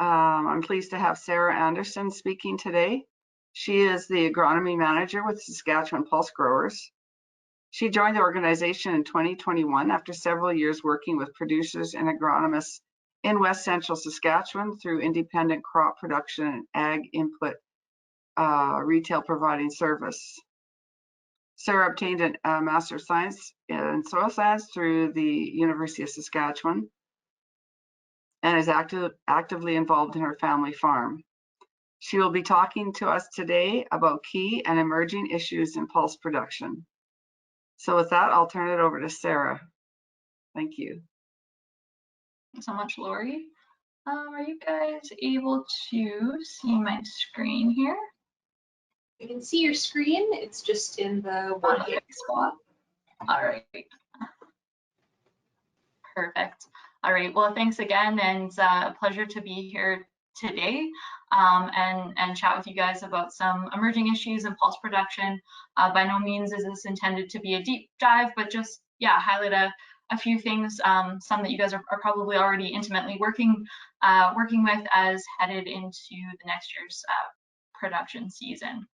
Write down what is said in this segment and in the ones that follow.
I'm pleased to have Sarah Anderson speaking today. She is the Agronomy Manager with Saskatchewan Pulse Growers. She joined the organization in 2021 after several years working with producers and agronomists in West Central Saskatchewan through independent crop production and ag input retail providing service. Sarah obtained a Master of Science in Soil Science through the University of Saskatchewan and is actively involved in her family farm. She will be talking to us today about key and emerging issues in pulse production. So with that, I'll turn it over to Sarah. Thank you. Thanks so much, Lori. Are you guys able to see my screen here? You can see your screen. It's just in the one spot. All right. Perfect. All right. Well, thanks again, and a pleasure to be here today and chat with you guys about some emerging issues in pulse production. By no means is this intended to be a deep dive, but just highlight a few things, some that you guys are probably already intimately working with as headed into the next year's production season.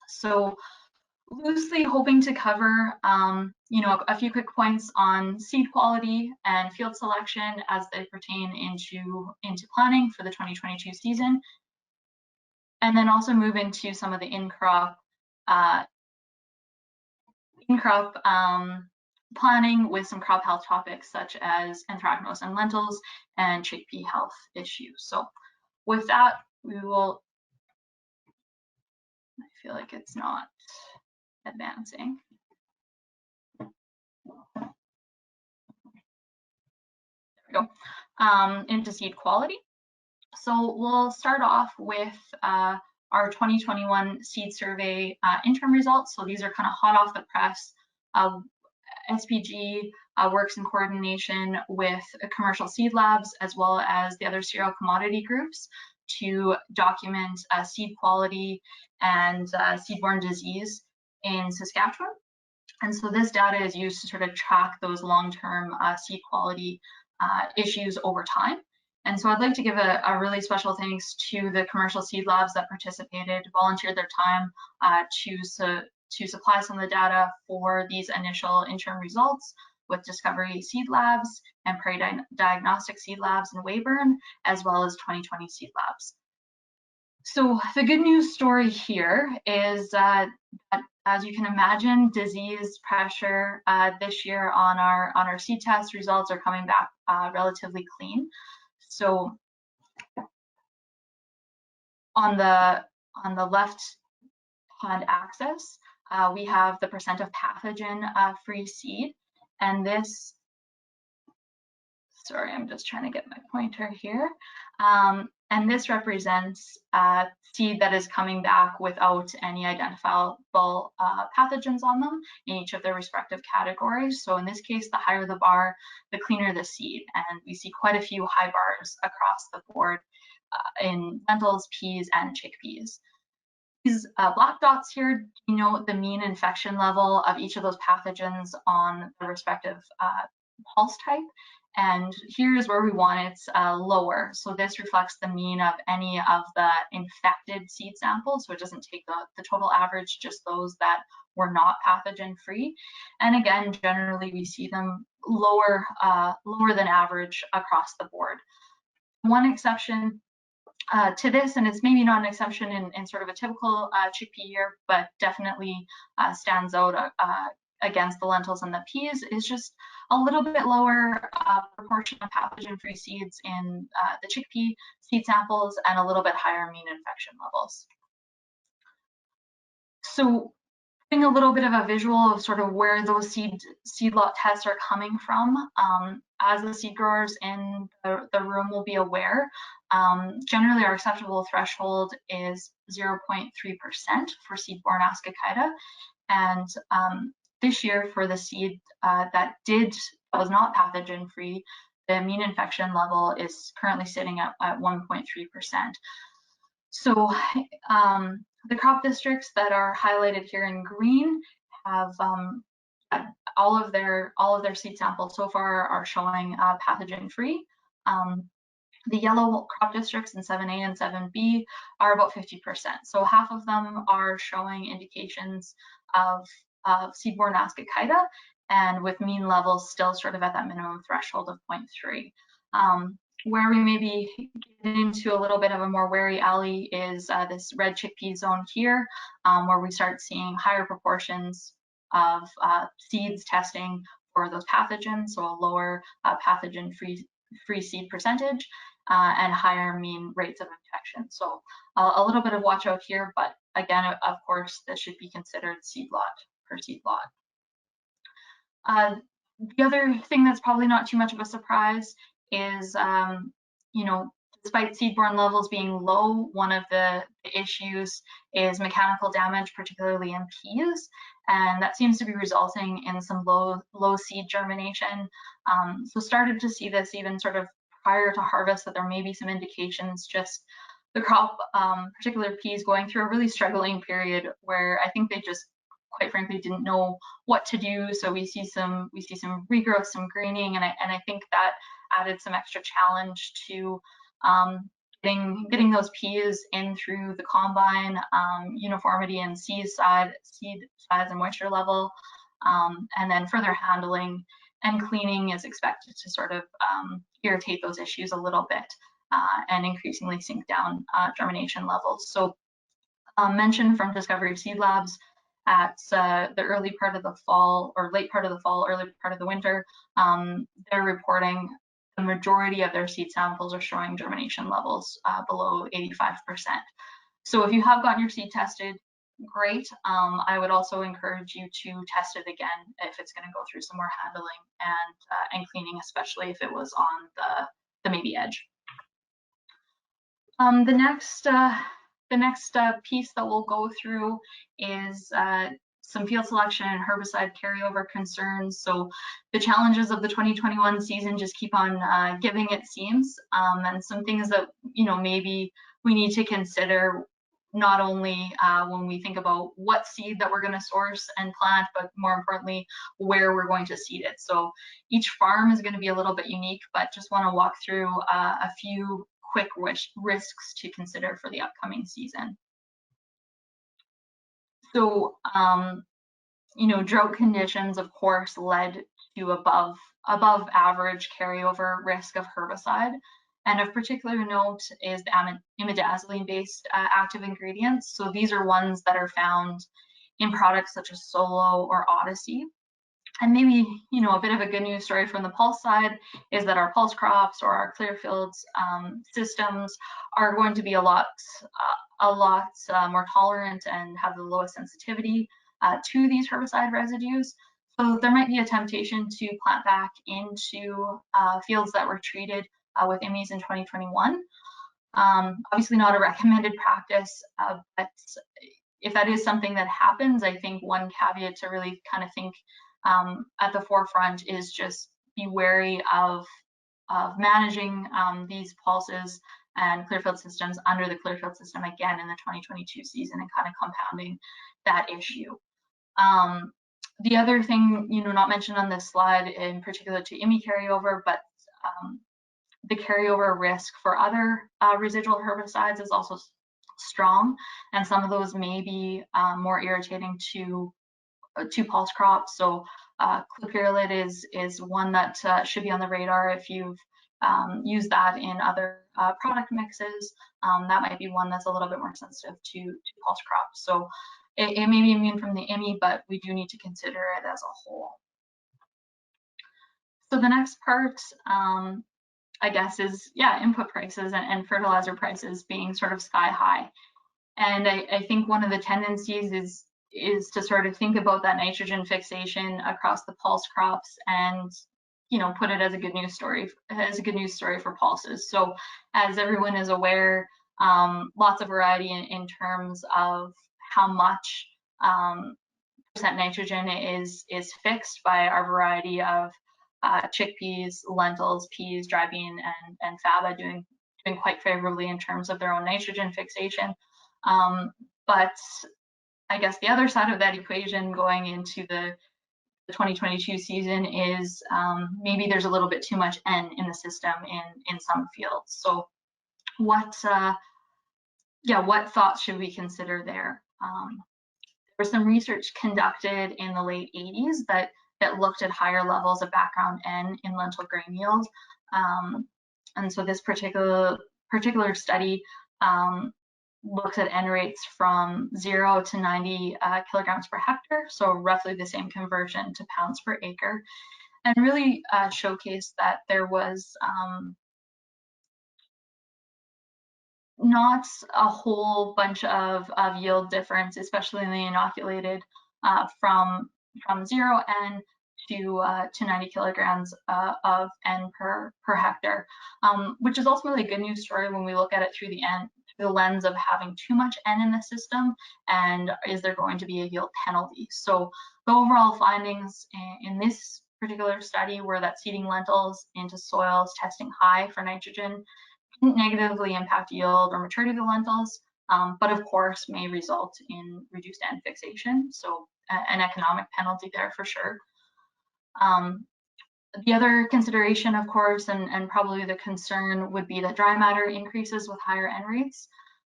So loosely hoping to cover a few quick points on seed quality and field selection as they pertain into planning for the 2022 season, and then also move into some of the in-crop planning with some crop health topics such as anthracnose and lentils and chickpea health issues. So with that, we will, I feel like it's not advancing. There we go. Into seed quality. So we'll start off with our 2021 seed survey interim results. So these are kind of hot off the press. SPG works in coordination with commercial seed labs as well as the other cereal commodity groups to document seed quality and seedborne disease in Saskatchewan. And so this data is used to sort of track those long-term seed quality issues over time. And so I'd like to give a really special thanks to the commercial seed labs that participated, volunteered their time to supply some of the data for these initial interim results with Discovery Seed Labs and Prairie Diagnostics Seed Labs in Weyburn, as well as 2020 Seed Labs. So the good news story here is that, as you can imagine, disease pressure this year on our seed test results are coming back relatively clean. So on the left hand axis, we have the percent of pathogen-free seed, and this, sorry, I'm just trying to get my pointer here. And this represents seed that is coming back without any identifiable pathogens on them in each of their respective categories. So in this case, the higher the bar, the cleaner the seed. And we see quite a few high bars across the board in lentils, peas, and chickpeas. These black dots here denote the mean infection level of each of those pathogens on the respective pulse type. And here's where we want it lower. So this reflects the mean of any of the infected seed samples. So it doesn't take the total average, just those that were not pathogen free. And again, generally we see them lower than average across the board. One exception to this, and it's maybe not an exception in sort of a typical chickpea year, but definitely stands out against the lentils and the peas, is just a little bit lower proportion of pathogen-free seeds in the chickpea seed samples and a little bit higher mean infection levels. So putting a little bit of a visual of sort of where those seed lot tests are coming from, as the seed growers in the room will be aware, generally our acceptable threshold is 0.3% for seed-borne Ascochyta, and this year for the seed that was not pathogen free, the mean infection level is currently sitting at 1.3%. So the crop districts that are highlighted here in green have all of their seed samples so far are showing pathogen free. The yellow crop districts in 7A and 7B are about 50%. So half of them are showing indications of seedborne Ascochyta, and with mean levels still sort of at that minimum threshold of 0.3. Where we maybe get into a little bit of a more wary alley is this red chickpea zone here, where we start seeing higher proportions of seeds testing for those pathogens, so a lower pathogen-free seed percentage, and higher mean rates of infection. So a little bit of watch out here, but again, of course, this should be considered seed lot per seed lot. The other thing that's probably not too much of a surprise is, you know, despite seedborne levels being low, one of the issues is mechanical damage, particularly in peas, and that seems to be resulting in some low seed germination. So started to see this even sort of prior to harvest, that there may be some indications just the crop, particular peas, going through a really struggling period where I think they just quite frankly didn't know what to do. So we see some regrowth, some greening, and I think that added some extra challenge to getting those peas in through the combine, uniformity in seed size and moisture level, and then further handling and cleaning is expected to sort of irritate those issues a little bit and increasingly sink down germination levels. So mentioned from Discovery Seed Labs at the early part of the fall, or late part of the fall, early part of the winter, they're reporting the majority of their seed samples are showing germination levels below 85%. So if you have gotten your seed tested, great. I would also encourage you to test it again if it's going to go through some more handling and cleaning, especially if it was on the maybe edge. The next piece that we'll go through is some field selection and herbicide carryover concerns. So the challenges of the 2021 season just keep on giving, it seems, and some things that, you know, maybe we need to consider, not only when we think about what seed that we're going to source and plant, but more importantly, where we're going to seed it. So each farm is going to be a little bit unique, but just want to walk through a few quick risks to consider for the upcoming season. So, you know, drought conditions, of course, led to above average carryover risk of herbicide. And of particular note is the imidazoline-based active ingredients. So these are ones that are found in products such as Solo or Odyssey. And maybe, you know, a bit of a good news story from the pulse side is that our pulse crops or our Clearfields systems are going to be a lot more tolerant and have the lowest sensitivity to these herbicide residues. So there might be a temptation to plant back into fields that were treated with IMIs in 2021. Obviously not a recommended practice, but if that is something that happens, I think one caveat to really kind of think at the forefront is just be wary of managing these pulses and Clearfield systems under the Clearfield system again in the 2022 season, and kind of compounding that issue. The other thing, you know, not mentioned on this slide in particular to IMI carryover, but the carryover risk for other residual herbicides is also strong, and some of those may be more irritating to pulse crops. So clopyrrolate is one that should be on the radar if you've used that in other product mixes. That might be one that's a little bit more sensitive to pulse crops. So it may be immune from the IMI, but we do need to consider it as a whole. So the next part, I guess, is input prices and fertilizer prices being sort of sky high. And I think one of the tendencies is to sort of think about that nitrogen fixation across the pulse crops and, you know, put it as a good news story for pulses. So as everyone is aware, lots of variety in terms of how much percent nitrogen is fixed by our variety of chickpeas, lentils, peas, dry bean, and faba doing quite favorably in terms of their own nitrogen fixation. But I guess the other side of that equation, going into the 2022 season is maybe there's a little bit too much N in the system in some fields. So what thoughts should we consider there? There was some research conducted in the late 80s that looked at higher levels of background N in lentil grain yield. And so this particular study looks at N rates from 0 to 90 kilograms per hectare, so roughly the same conversion to pounds per acre, and really showcased that there was not a whole bunch of yield difference, especially in the inoculated from 0 N to 90 kilograms of N per hectare, which is ultimately a good news story when we look at it through the lens of having too much N in the system, and is there going to be a yield penalty? So the overall findings in this particular study were that seeding lentils into soils testing high for nitrogen didn't negatively impact yield or maturity of the lentils, but of course may result in reduced N fixation, so an economic penalty there for sure. The other consideration, of course, and probably the concern would be that dry matter increases with higher N rates.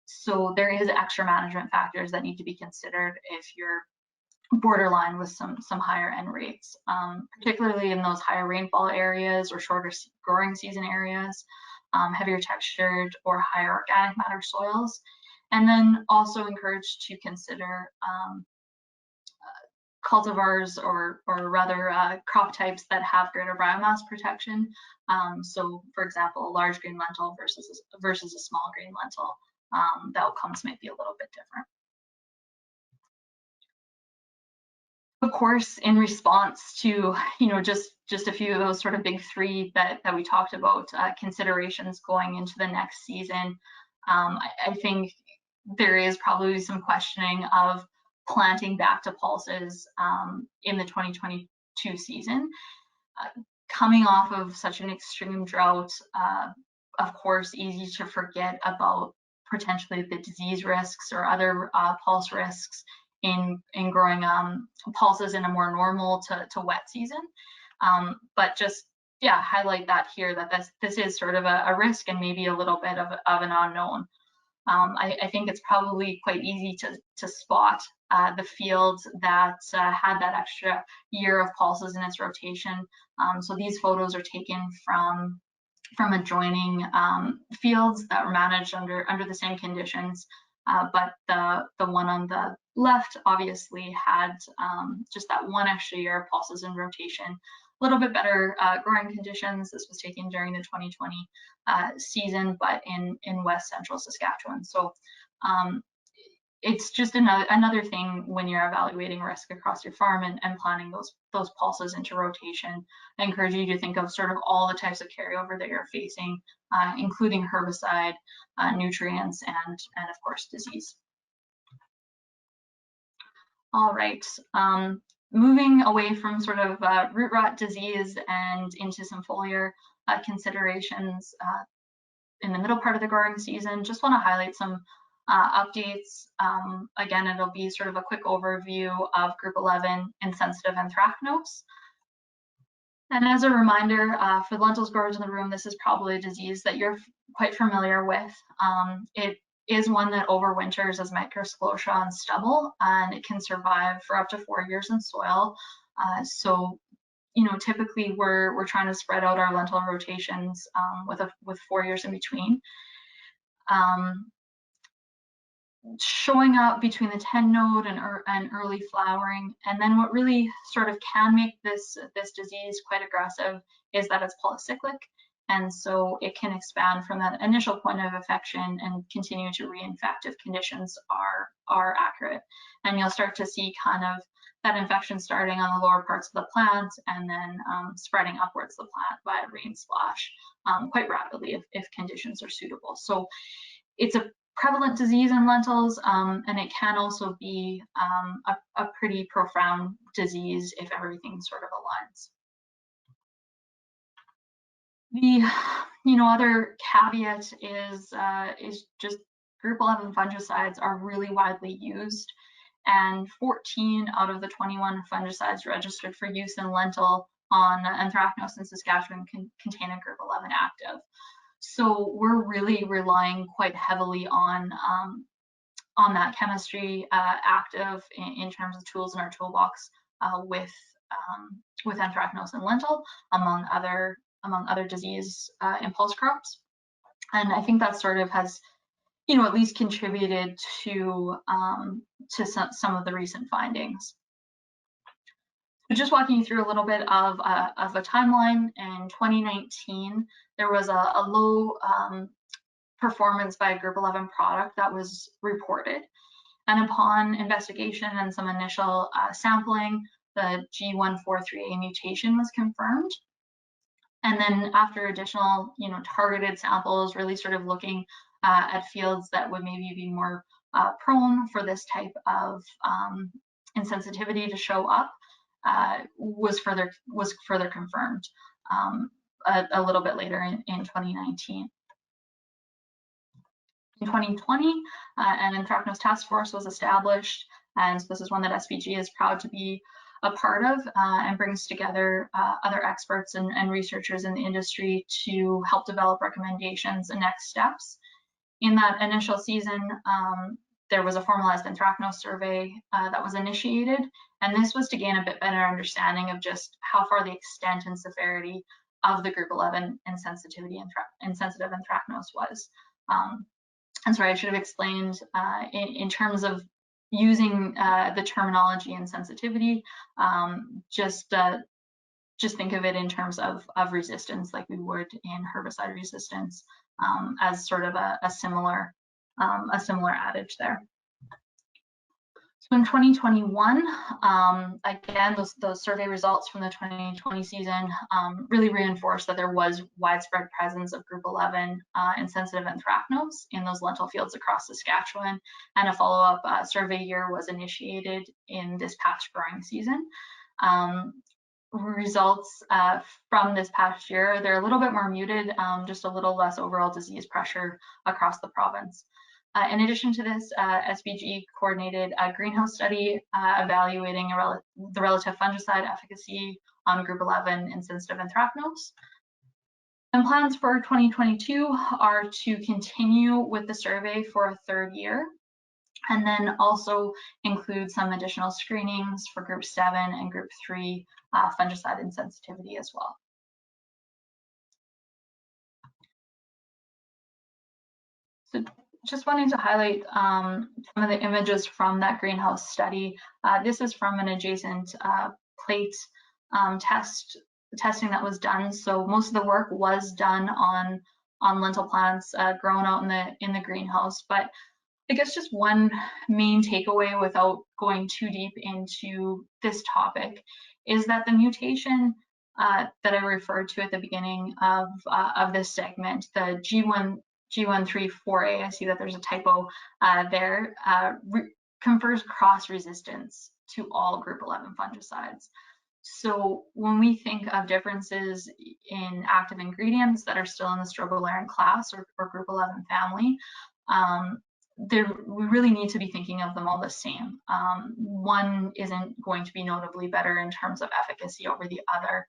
So there is extra management factors that need to be considered if you're borderline with some higher N rates, particularly in those higher rainfall areas or shorter growing season areas, heavier textured or higher organic matter soils. And then also encouraged to consider cultivars or rather crop types that have greater biomass protection. So for example, a large green lentil versus a small green lentil, the outcomes might be a little bit different. Of course, in response to just a few of those sort of big three that we talked about, considerations going into the next season, I think there is probably some questioning of planting back to pulses in the 2022 season. Coming off of such an extreme drought, of course, easy to forget about potentially the disease risks or other pulse risks in growing pulses in a more normal to wet season. But just highlight that here, that this is sort of a risk and maybe a little bit of an unknown. I think it's probably quite easy to spot the fields that had that extra year of pulses in its rotation. So these photos are taken from adjoining fields that were managed under the same conditions, but the one on the left obviously had just that one extra year of pulses in rotation. A little bit better growing conditions. This was taken during the 2020 season, but in West Central Saskatchewan. So it's just another thing when you're evaluating risk across your farm and planning those pulses into rotation. I encourage you to think of sort of all the types of carryover that you're facing, including herbicide, nutrients, and of course disease. All right. Moving away from sort of root rot disease and into some foliar considerations in the middle part of the growing season, just want to highlight some updates. Again, it'll be sort of a quick overview of Group 11 insensitive anthracnose. And as a reminder, for the lentils growers in the room, this is probably a disease that you're quite familiar with. It is one that overwinters as microsplosia on stubble, and it can survive for up to 4 years in soil. So, typically we're trying to spread out our lentil rotations with 4 years in between. Showing up between the 10 node and early flowering, and then what really sort of can make this disease quite aggressive is that it's polycyclic. And so it can expand from that initial point of infection and continue to reinfect if conditions are accurate. And you'll start to see kind of that infection starting on the lower parts of the plant and then spreading upwards the plant via rain splash quite rapidly if conditions are suitable. So it's a prevalent disease in lentils, and it can also be a pretty profound disease if everything sort of aligns. The other caveat is just Group 11 fungicides are really widely used, and 14 out of the 21 fungicides registered for use in lentil on Anthracnose in Saskatchewan contain a group 11 active. So we're really relying quite heavily on that chemistry active in terms of tools in our toolbox with Anthracnose and lentil, among other disease impulse crops. And I think that sort of has, at least contributed to some of the recent findings. So just walking you through a little bit of a timeline. In 2019, there was a low performance by a group 11 product that was reported. And upon investigation and some initial sampling, the G143A mutation was confirmed. And then after additional, targeted samples, really sort of looking at fields that would maybe be more prone for this type of insensitivity to show up, was further confirmed a little bit later in 2019. In 2020, an Anthracnose task force was established, and so this is one that SPG is proud to be a part of, and brings together other experts and researchers in the industry to help develop recommendations and next steps. In that initial season, there was a formalized Anthracnose survey that was initiated, and this was to gain a bit better understanding of just how far the extent and severity of the group 11 insensitive Anthracnose was. And sorry, I should have explained in terms of using the terminology and sensitivity, just think of it in terms of resistance, like we would in herbicide resistance, as sort of a similar adage there. So in 2021, again, those survey results from the 2020 season really reinforced that there was widespread presence of group 11 insensitive Anthracnose in those lentil fields across Saskatchewan, and a follow-up survey year was initiated in this past growing season. Results from this past year, they're a little bit more muted, just a little less overall disease pressure across the province. In addition to this, SBG coordinated a greenhouse study evaluating the relative fungicide efficacy on group 11 insensitive Anthracnose. And plans for 2022 are to continue with the survey for a third year, and then also include some additional screenings for group 7 and group 3 fungicide insensitivity as well. So just wanting to highlight some of the images from that greenhouse study. This is from an adjacent plate testing that was done. So most of the work was done on lentil plants grown out in the greenhouse. But I guess just one main takeaway, without going too deep into this topic, is that the mutation that I referred to at the beginning of this segment, the G134A, I see that there's a typo there, confers cross resistance to all group 11 fungicides. So when we think of differences in active ingredients that are still in the strobilurin class or group 11 family, we really need to be thinking of them all the same. One isn't going to be notably better in terms of efficacy over the other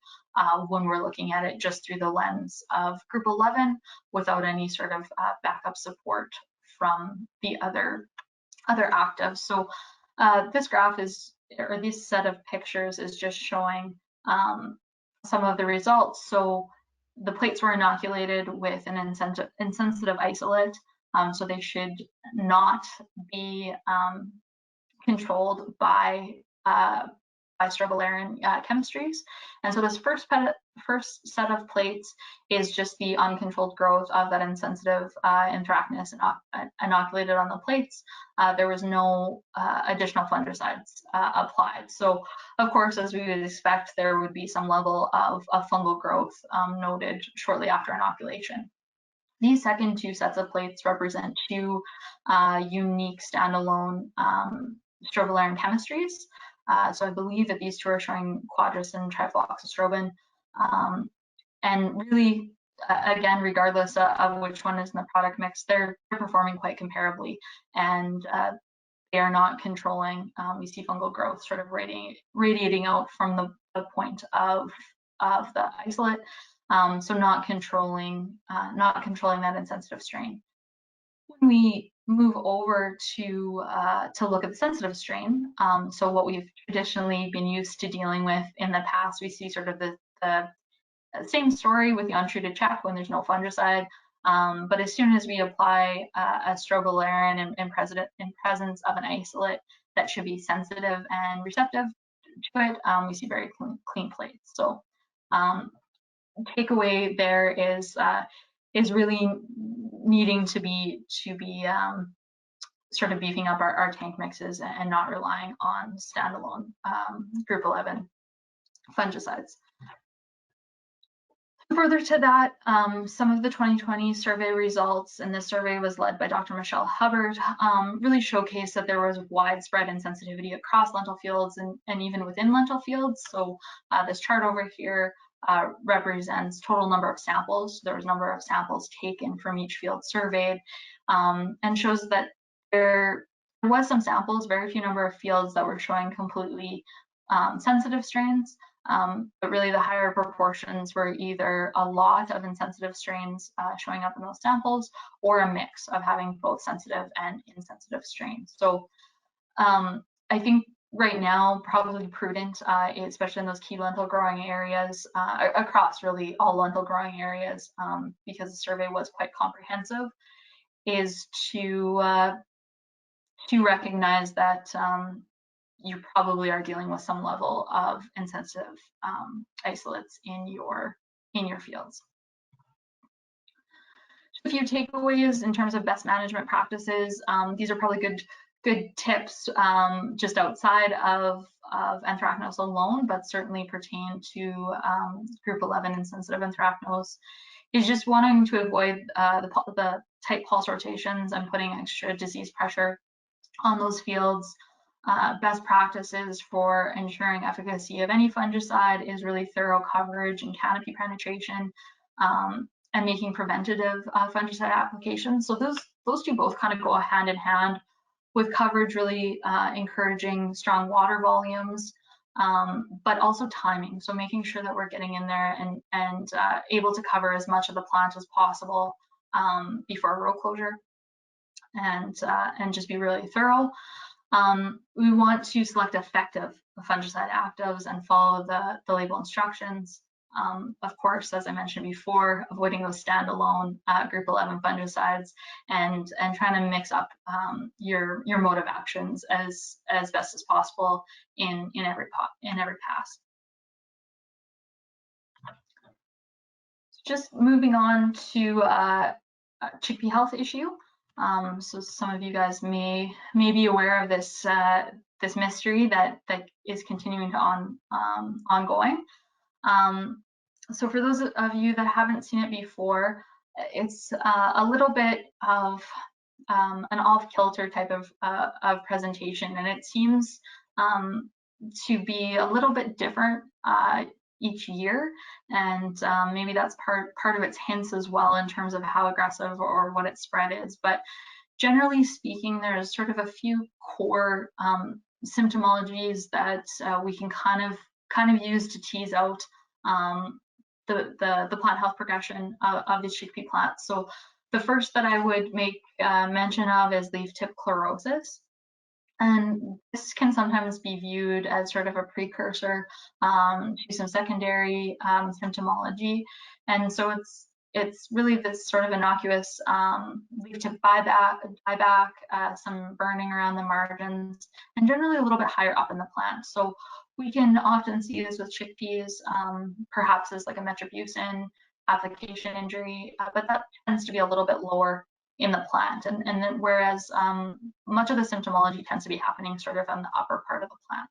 when we're looking at it just through the lens of group 11 without any sort of backup support from the other actives. So this graph or this set of pictures is just showing some of the results. So the plates were inoculated with an insensitive isolate. So they should not be controlled by strobilurin chemistries. And so this first set of plates is just the uncontrolled growth of that insensitive Anthracnose inoculated on the plates. There was no additional fungicides applied. So of course, as we would expect, there would be some level of fungal growth noted shortly after inoculation. These second two sets of plates represent two unique standalone strobilurin chemistries. So I believe that these two are showing quadris and trifloxystrobin. And really, again, regardless of which one is in the product mix, they're performing quite comparably. And they are not controlling. We see fungal growth sort of radiating out from the point of the isolate, so not controlling that insensitive strain. When we move over to look at the sensitive strain, so what we've traditionally been used to dealing with in the past, we see sort of the same story with the untreated check when there's no fungicide. But as soon as we apply a strobilurin in presence of an isolate that should be sensitive and receptive to it, we see very clean plates. So takeaway there is really needing to be sort of beefing up our tank mixes and not relying on standalone group 11 fungicides. Further to that, some of the 2020 survey results, and this survey was led by Dr. Michelle Hubbard, really showcased that there was widespread insensitivity across lentil fields and even within lentil fields. So this chart over here represents total number of samples. There was a number of samples taken from each field surveyed, and shows that there was some samples, very few number of fields that were showing completely sensitive strains. But really the higher proportions were either a lot of insensitive strains showing up in those samples, or a mix of having both sensitive and insensitive strains. So I think right now probably prudent, especially in those key lentil growing areas, across really all lentil growing areas, because the survey was quite comprehensive, is to recognize that you probably are dealing with some level of insensitive isolates in your fields. A few takeaways in terms of best management practices. These are probably good tips just outside of anthracnose alone, but certainly pertain to group 11 insensitive anthracnose. Is just wanting to avoid the tight pulse rotations and putting extra disease pressure on those fields. Best practices for ensuring efficacy of any fungicide is really thorough coverage and canopy penetration, and making preventative fungicide applications. So those two both kind of go hand in hand, with coverage really encouraging strong water volumes, but also timing. So making sure that we're getting in there and able to cover as much of the plant as possible before row closure, and just be really thorough. We want to select effective fungicide actives and follow the label instructions. Of course, as I mentioned before, avoiding those standalone group 11 fungicides, and trying to mix up your mode of actions as best as possible in every pass. Just moving on to chickpea health issue. So some of you guys may be aware of this this mystery that is continuing to ongoing. So for those of you that haven't seen it before, it's a little bit of an off-kilter type of presentation, and it seems to be a little bit different each year, and maybe that's part of its hints as well in terms of how aggressive or what its spread is. But generally speaking, there's sort of a few core symptomologies that we can kind of use to tease out the plant health progression of the chickpea plant. So the first that I would make mention of is leaf tip chlorosis. And this can sometimes be viewed as sort of a precursor to some secondary symptomology. And so it's really this sort of innocuous leaf tip dieback, some burning around the margins, and generally a little bit higher up in the plant. So we can often see this with chickpeas, perhaps as like a metribuzin application injury, but that tends to be a little bit lower in the plant, and then whereas much of the symptomology tends to be happening sort of on the upper part of the plant.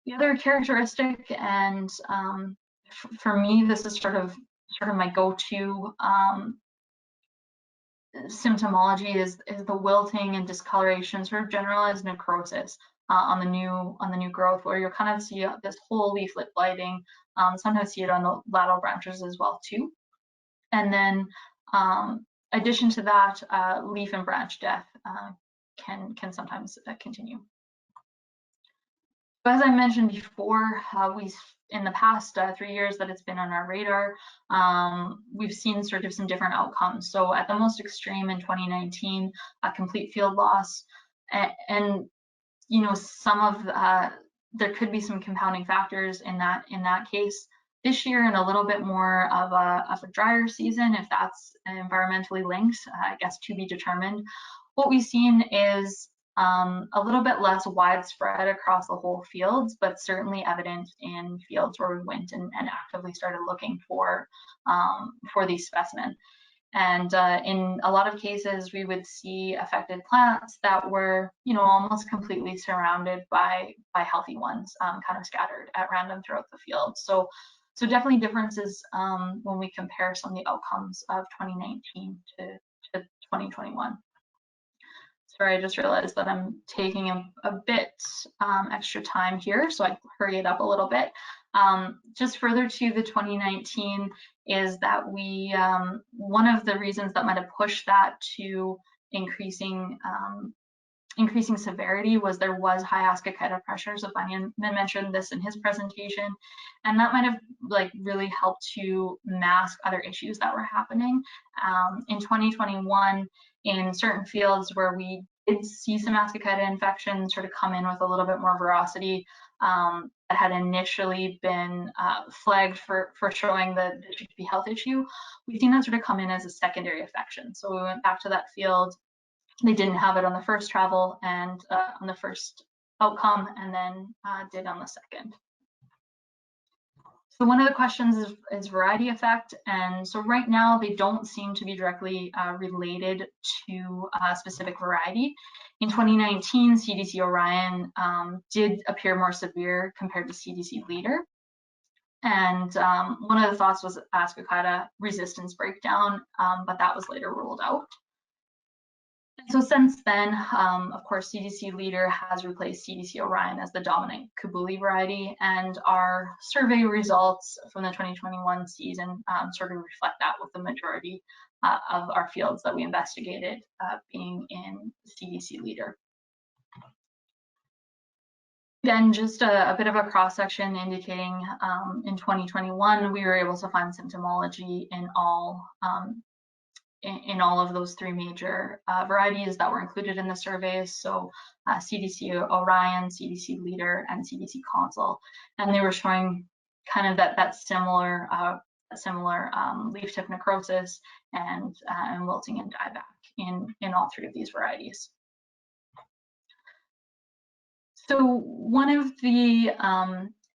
The other characteristic, and for me, this is sort of my go-to symptomology, is the wilting and discoloration, sort of generalized necrosis on the new growth, where you'll kind of see this whole leaflet blighting. Sometimes see it on the lateral branches as well too, and then addition to that, leaf and branch death can sometimes continue. But as I mentioned before, in the past 3 years that it's been on our radar, we've seen sort of some different outcomes. So at the most extreme in 2019, a complete field loss, and you know, there could be some compounding factors in that case. This year, in a little bit more of a drier season, if that's environmentally linked, I guess to be determined. What we've seen is a little bit less widespread across the whole fields, but certainly evident in fields where we went and actively started looking for these specimens. And in a lot of cases, we would see affected plants that were, you know, almost completely surrounded by healthy ones, kind of scattered at random throughout the field. So definitely differences when we compare some of the outcomes of 2019 to 2021. Sorry, I just realized that I'm taking a bit extra time here, so I hurry it up a little bit. Just further to the 2019 is that we, one of the reasons that might have pushed that to increasing severity was there was high Ascochyta pressures. So Bunyan mentioned this in his presentation, and that might have like really helped to mask other issues that were happening. In 2021, in certain fields where we did see some Ascochyta infection sort of come in with a little bit more veracity, that had initially been flagged for showing that it should be a health issue, we've seen that sort of come in as a secondary infection. So we went back to that field. They didn't have it on the first travel and on the first outcome, and then did on the second. So one of the questions is variety effect, and so right now they don't seem to be directly related to a specific variety. In 2019, CDC Orion did appear more severe compared to CDC Leader, and one of the thoughts was Ascochyta resistance breakdown, but that was later ruled out. So since then, of course, CDC Leader has replaced CDC Orion as the dominant Kabuli variety, and our survey results from the 2021 season sort of reflect that, with the majority of our fields that we investigated being in CDC Leader. Again, just a bit of a cross-section indicating in 2021, we were able to find symptomology in all of those three major varieties that were included in the surveys. So CDC Orion, CDC Leader, and CDC Consul, and they were showing kind of that similar leaf tip necrosis and wilting and dieback in all three of these varieties. So one of the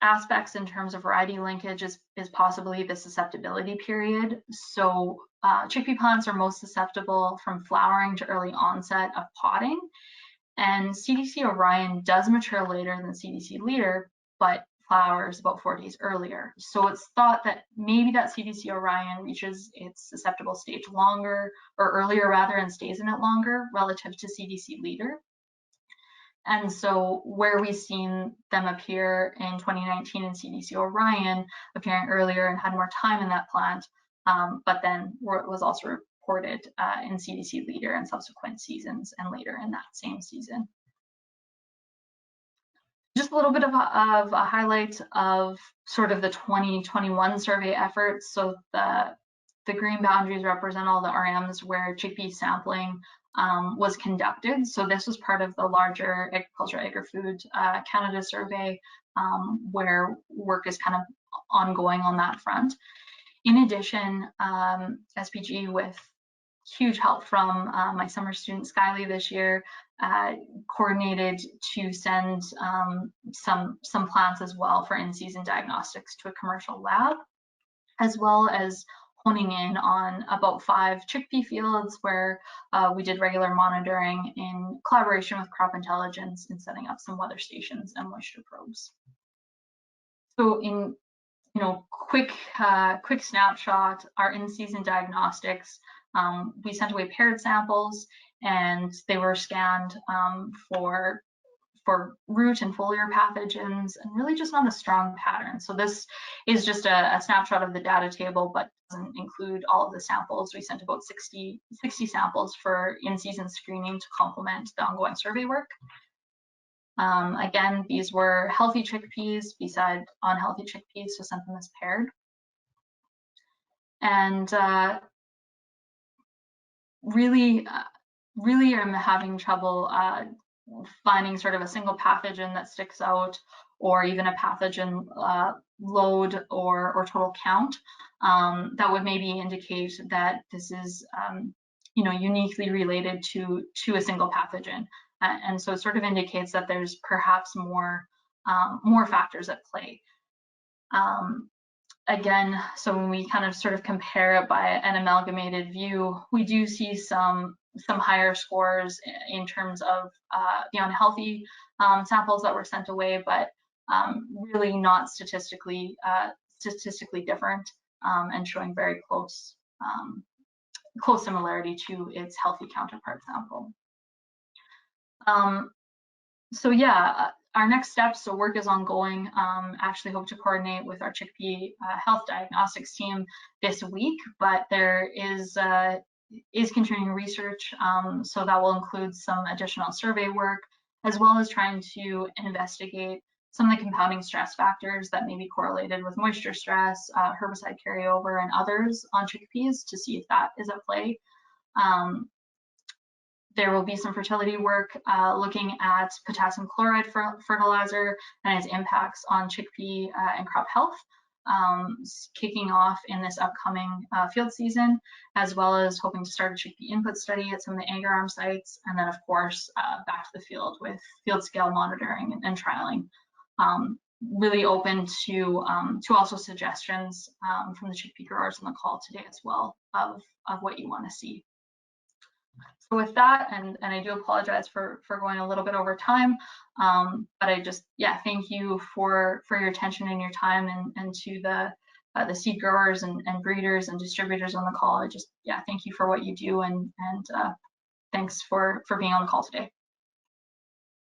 aspects in terms of variety linkage is possibly the susceptibility period. So chickpea plants are most susceptible from flowering to early onset of potting, and CDC Orion does mature later than CDC Leader, but flowers about 4 days earlier. So it's thought that maybe that CDC Orion reaches its susceptible stage longer, or earlier rather, and stays in it longer relative to CDC Leader. And so where we've seen them appear in 2019 in CDC Orion, appearing earlier and had more time in that plant, but then it was also reported in CDC Leader in subsequent seasons and later in that same season. Just a little bit of a highlight of sort of the 2021 survey efforts. So the green boundaries represent all the RMs where chickpea sampling was conducted. So this was part of the larger Agriculture Agri-Food Canada survey, where work is kind of ongoing on that front. In addition, SPG, with huge help from my summer student Skyly this year, coordinated to send some plants as well for in-season diagnostics to a commercial lab, as well as honing in on about 5 chickpea fields where we did regular monitoring in collaboration with Crop Intelligence in setting up some weather stations and moisture probes. So in quick snapshot, our in-season diagnostics, we sent away paired samples, and they were scanned for root and foliar pathogens, and really just not a strong pattern. So this is just a snapshot of the data table, but doesn't include all of the samples. We sent about 60 samples for in-season screening to complement the ongoing survey work. Again, these were healthy chickpeas beside unhealthy chickpeas, so sent them as paired. And really I'm having trouble finding sort of a single pathogen that sticks out, or even a pathogen load or total count that would maybe indicate that this is you know, uniquely related to a single pathogen. And so it sort of indicates that there's perhaps more factors at play. Again, so when we kind of sort of compare it by an amalgamated view, we do see some higher scores in terms of the unhealthy samples that were sent away, but really not statistically different, and showing very close similarity to its healthy counterpart sample. So yeah, our next steps, so work is ongoing. Actually hope to coordinate with our chickpea health diagnostics team this week, but there is continuing research, so that will include some additional survey work, as well as trying to investigate some of the compounding stress factors that may be correlated with moisture stress, herbicide carryover, and others on chickpeas to see if that is at play. There will be some fertility work looking at potassium chloride fertilizer and its impacts on chickpea and crop health, kicking off in this upcoming field season, as well as hoping to start a chickpea input study at some of the Agriarm sites, and then of course back to the field with field scale monitoring and trialing. Really open to also suggestions from the chickpea growers on the call today as well of what you want to see. So with that, and I do apologize for going a little bit over time, but I just, yeah, thank you for your attention and your time, and to the seed growers and breeders and distributors on the call. I just, yeah, thank you for what you do, and thanks for being on the call today.